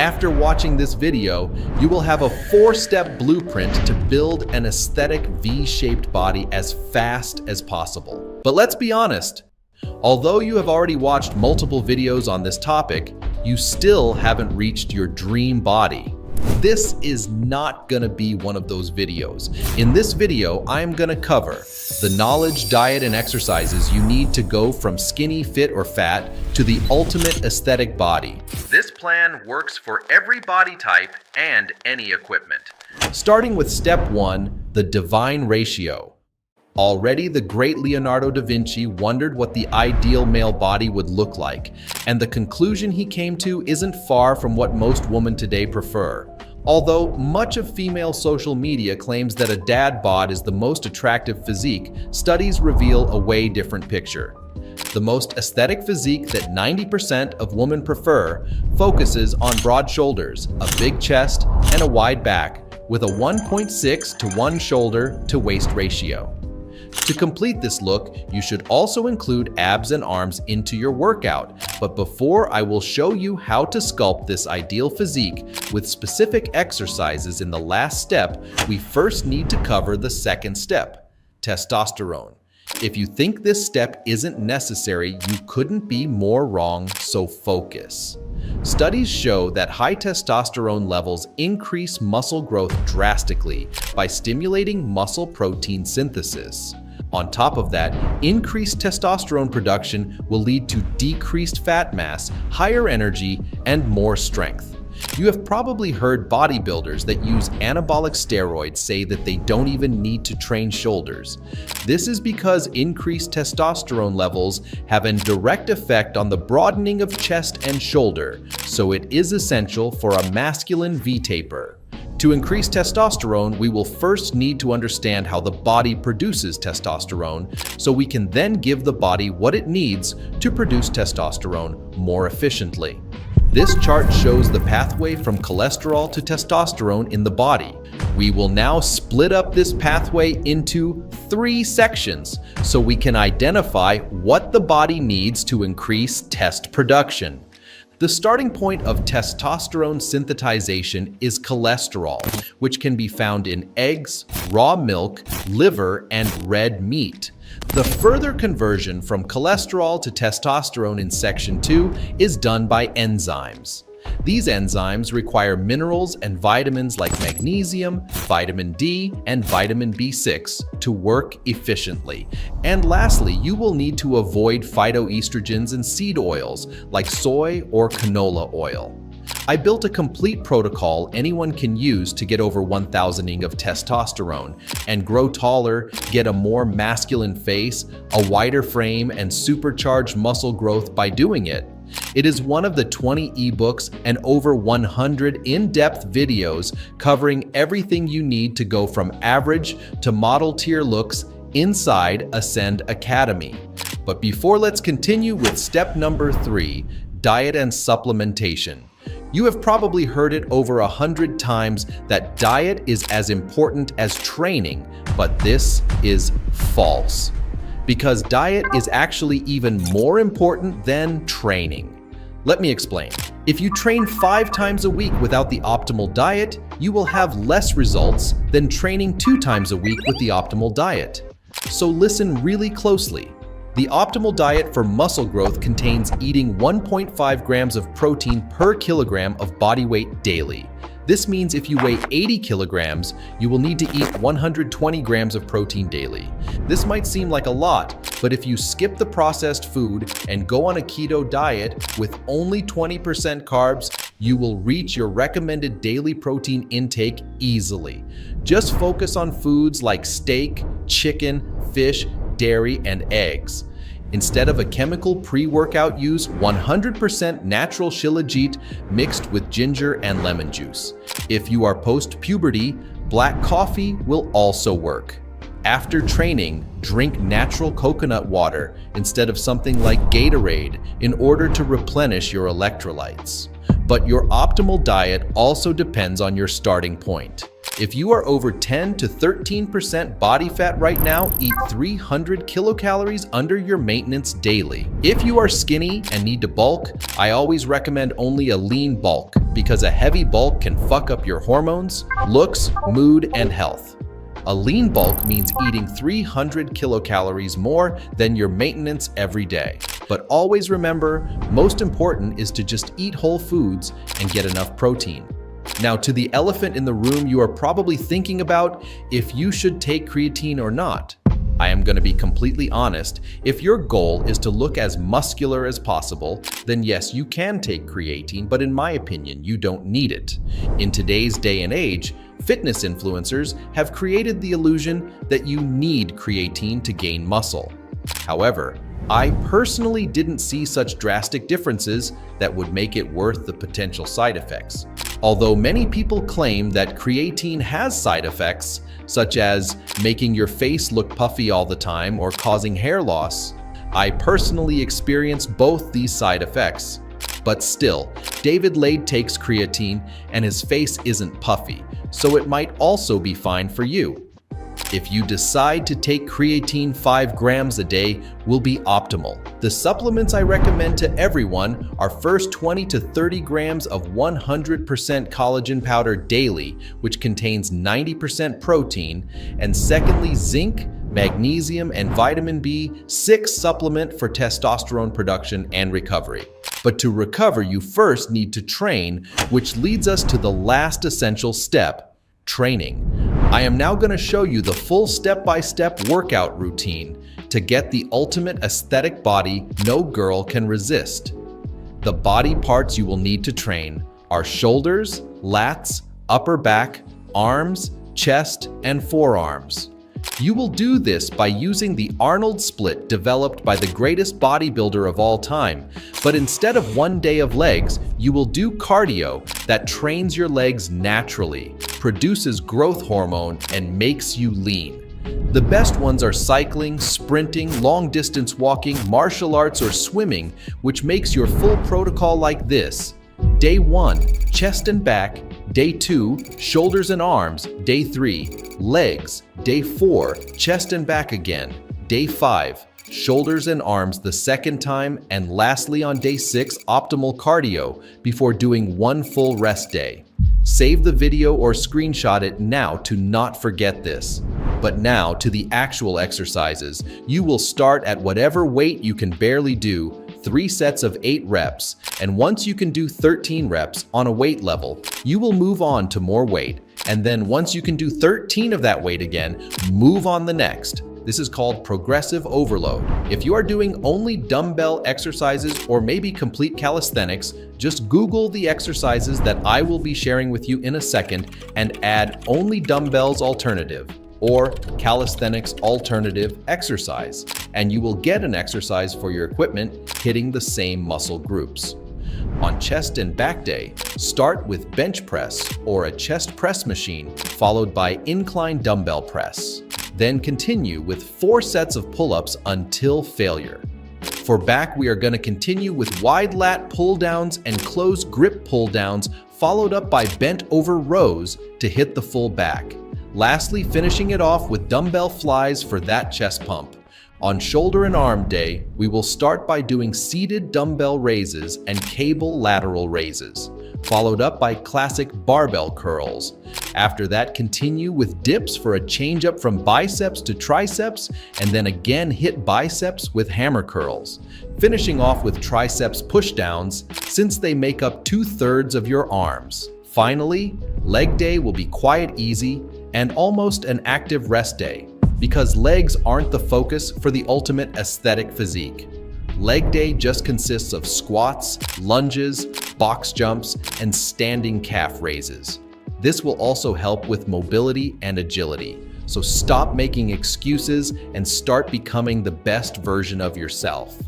After watching this video, you will have a 4-step blueprint to build an aesthetic V-shaped body as fast as possible. But let's be honest, although you have already watched multiple videos on this topic, you still haven't reached your dream body. This is not gonna be one of those videos. In this video, I'm gonna cover the knowledge, diet, and exercises you need to go from skinny, fit, or fat to the ultimate aesthetic body. This plan works for every body type and any equipment. Starting with step 1, the divine ratio. Already, the great Leonardo da Vinci wondered what the ideal male body would look like, and the conclusion he came to isn't far from what most women today prefer. Although much of female social media claims that a dad bod is the most attractive physique, studies reveal a way different picture. The most aesthetic physique that 90% of women prefer focuses on broad shoulders, a big chest, and a wide back, with a 1.6 to 1 shoulder to waist ratio. To complete this look, you should also include abs and arms into your workout. But before I will show you how to sculpt this ideal physique with specific exercises in the last step, we first need to cover the second step, testosterone. If you think this step isn't necessary, you couldn't be more wrong, so focus. Studies show that high testosterone levels increase muscle growth drastically by stimulating muscle protein synthesis. On top of that, increased testosterone production will lead to decreased fat mass, higher energy, and more strength. You have probably heard bodybuilders that use anabolic steroids say that they don't even need to train shoulders. This is because increased testosterone levels have a direct effect on the broadening of chest and shoulder, so it is essential for a masculine V-taper. To increase testosterone, we will first need to understand how the body produces testosterone, so we can then give the body what it needs to produce testosterone more efficiently. This chart shows the pathway from cholesterol to testosterone in the body. We will now split up this pathway into 3 sections so we can identify what the body needs to increase test production. The starting point of testosterone synthesization is cholesterol, which can be found in eggs, raw milk, liver, and red meat. The further conversion from cholesterol to testosterone in section 2 is done by enzymes. These enzymes require minerals and vitamins like magnesium, vitamin D, and vitamin B6 to work efficiently. And lastly, you will need to avoid phytoestrogens and seed oils like soy or canola oil. I built a complete protocol anyone can use to get over 1000 ing of testosterone and grow taller, get a more masculine face, a wider frame, and supercharged muscle growth by doing it. It is one of the 20 ebooks and over 100 in-depth videos covering everything you need to go from average to model tier looks inside Ascend Academy. But before, let's continue with step number 3, diet and supplementation. You have probably heard it over 100 times that diet is as important as training, but this is false. Because diet is actually even more important than training. Let me explain. If you train 5 times a week without the optimal diet, you will have less results than training 2 times a week with the optimal diet. So listen really closely. The optimal diet for muscle growth contains eating 1.5 grams of protein per kilogram of body weight daily. This means if you weigh 80 kilograms, you will need to eat 120 grams of protein daily. This might seem like a lot, but if you skip the processed food and go on a keto diet with only 20% carbs, you will reach your recommended daily protein intake easily. Just focus on foods like steak, chicken, fish, dairy, and eggs. Instead of a chemical pre-workout, use 100% natural shilajit mixed with ginger and lemon juice. If you are post-puberty, black coffee will also work. After training, drink natural coconut water instead of something like Gatorade in order to replenish your electrolytes. But your optimal diet also depends on your starting point. If you are over 10 to 13% body fat right now, eat 300 kilocalories under your maintenance daily. If you are skinny and need to bulk, I always recommend only a lean bulk because a heavy bulk can fuck up your hormones, looks, mood, and health. A lean bulk means eating 300 kilocalories more than your maintenance every day. But always remember, most important is to just eat whole foods and get enough protein. Now, to the elephant in the room, you are probably thinking about if you should take creatine or not. I am going to be completely honest. If your goal is to look as muscular as possible, then yes, you can take creatine, but in my opinion, you don't need it. In today's day and age, fitness influencers have created the illusion that you need creatine to gain muscle. However, I personally didn't see such drastic differences that would make it worth the potential side effects. Although many people claim that creatine has side effects, such as making your face look puffy all the time or causing hair loss, I personally experienced both these side effects. But still, David Lade takes creatine and his face isn't puffy, so it might also be fine for you. If you decide to take creatine, 5 grams a day will be optimal. The supplements I recommend to everyone are first 20 to 30 grams of 100% collagen powder daily, which contains 90% protein, and secondly, zinc, magnesium, and vitamin B6 supplement for testosterone production and recovery. But to recover, you first need to train, which leads us to the last essential step, training. I am now going to show you the full step-by-step workout routine to get the ultimate aesthetic body no girl can resist. The body parts you will need to train are shoulders, lats, upper back, arms, chest, and forearms. You will do this by using the Arnold split developed by the greatest bodybuilder of all time. But instead of 1 day of legs, you will do cardio that trains your legs naturally, produces growth hormone, and makes you lean. The best ones are cycling, sprinting, long-distance walking, martial arts, or swimming, which makes your full protocol like this. Day 1, chest and back. Day 2, shoulders and arms. Day 3, legs. Day 4, chest and back again. Day 5, shoulders and arms the second time. And lastly, on day 6, optimal cardio before doing 1 full rest day. Save the video or screenshot it now to not forget this. But now to the actual exercises. You will start at whatever weight you can barely do, 3 sets of 8 reps, and once you can do 13 reps on a weight level, you will move on to more weight, and then once you can do 13 of that weight again, move on the next. This is called progressive overload. If you are doing only dumbbell exercises or maybe complete calisthenics, just Google the exercises that I will be sharing with you in a second and add only dumbbells alternative or calisthenics alternative exercise, and you will get an exercise for your equipment hitting the same muscle groups. On chest and back day, start with bench press or a chest press machine, followed by incline dumbbell press. Then continue with 4 sets of pull-ups until failure. For back, we are going to continue with wide lat pull-downs and closed grip pull-downs, followed up by bent over rows to hit the full back. Lastly, finishing it off with dumbbell flies for that chest pump. On shoulder and arm day, we will start by doing seated dumbbell raises and cable lateral raises, followed up by classic barbell curls. After that, continue with dips for a change up from biceps to triceps, and then again hit biceps with hammer curls, finishing off with triceps pushdowns since they make up 2/3 of your arms. Finally, leg day will be quiet, easy, and almost an active rest day, because legs aren't the focus for the ultimate aesthetic physique. Leg day just consists of squats, lunges, box jumps, and standing calf raises. This will also help with mobility and agility. So stop making excuses and start becoming the best version of yourself.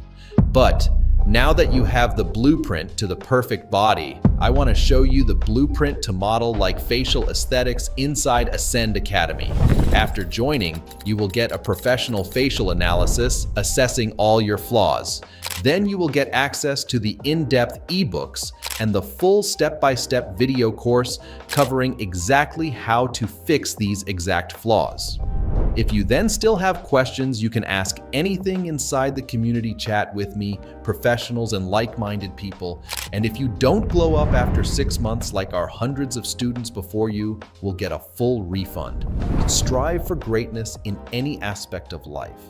But Now that you have the blueprint to the perfect body, I want to show you the blueprint to model like facial aesthetics inside Ascend Academy. After joining, you will get a professional facial analysis assessing all your flaws. Then you will get access to the in-depth ebooks and the full step-by-step video course covering exactly how to fix these exact flaws. If you then still have questions, you can ask anything inside the community chat with me, professionals and like-minded people. And if you don't glow up after 6 months like our hundreds of students before you, will get a full refund. Strive for greatness in any aspect of life.